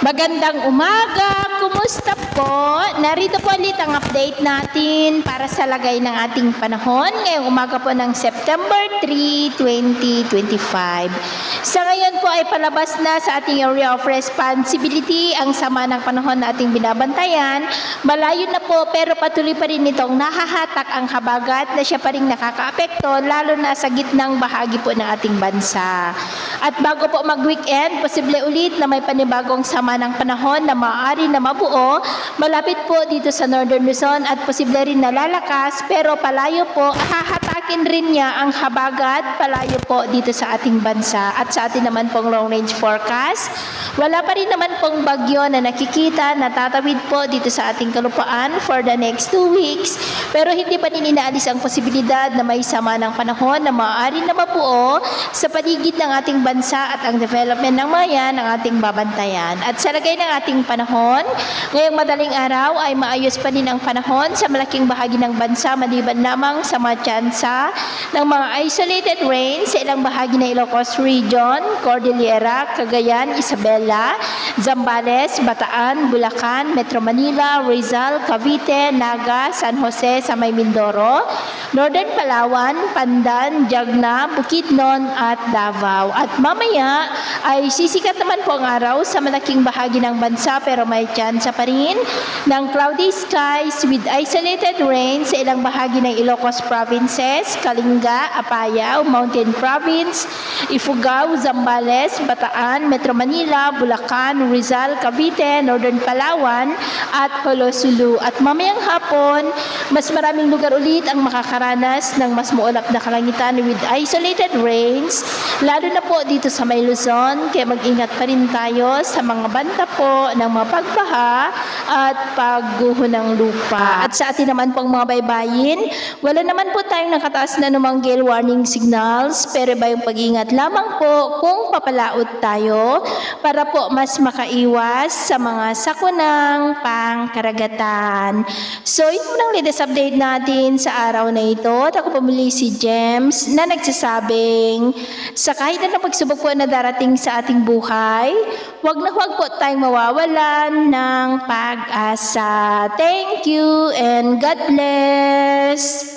Magandang umaga! Kumusta po? Narito po ulit ang update natin para sa lagay ng ating panahon ngayong umaga po ng September 3, 2025. Sa ngayon po ay palabas na sa ating area of responsibility ang sama ng panahon na ating binabantayan. Malayo na po pero patuloy pa rin itong nahahatak ang habagat na siya pa rin nakakaapekto lalo na sa gitnang bahagi po ng ating bansa. At bago po mag-weekend, posible ulit na may panibagong sama ng panahon na maaari na mabuo malapit po dito sa Northern Luzon at posible rin na lalakas pero palayo po, hahatakin rin niya ang habagat palayo po dito sa ating bansa. At sa atin naman pong long range forecast, wala pa rin naman pong bagyo na nakikita na tatawid po dito sa ating kalupaan for the next 2 weeks pero hindi pa rin inaalis ang posibilidad na may sama ng panahon na maaari na mabuo sa paligid ng ating bansa at ang development ng mayan ang ating babantayan. At sa lagay ng ating panahon, ngayong madaling araw ay maayos pa din ang panahon sa malaking bahagi ng bansa maliban lamang sa mga tsansa ng mga isolated rain sa ilang bahagi ng Ilocos Region, Cordillera, Cagayan, Isabela, Zambales, Bataan, Bulacan, Metro Manila, Rizal, Cavite, Naga, San Jose sa may Mindoro, Northern Palawan, Pandan, Jagna, Bukidnon at Davao. At mamaya ay sisikat naman po ang araw sa malaking bahagi ng bansa pero may tsansa pa rin ng cloudy skies with isolated rain sa ilang bahagi ng Ilocos Provinces, Kalinga, Apayao, Mountain Province, Ifugao, Zambales, Bataan, Metro Manila, Bulacan, Rizal, Cavite, Northern Palawan at Holosulu. At mamayang hapon, mas maraming lugar ulit ang makakaranas ng mas maulap na kalangitan with isolated rains, lalo na po dito sa may Luzon, kaya mag-ingat pa rin tayo sa mga banta po ng mga pagbaha at pagguho ng lupa. At sa atin naman pong mga baybayin, wala naman po tayong nakataas na anumang gale warning signals, pero ba yung pag-ingat lamang po kung papalaot tayo para po mas makaiwas sa mga sakunang pangkaragatan. So ito lang latest update natin sa araw na ito. At ako pumili si James na nagsasabing sa kahit anong pagsubok po na darating sa ating buhay, huwag na huwag po tayong mawawalan ng pag-asa. Thank you and God bless!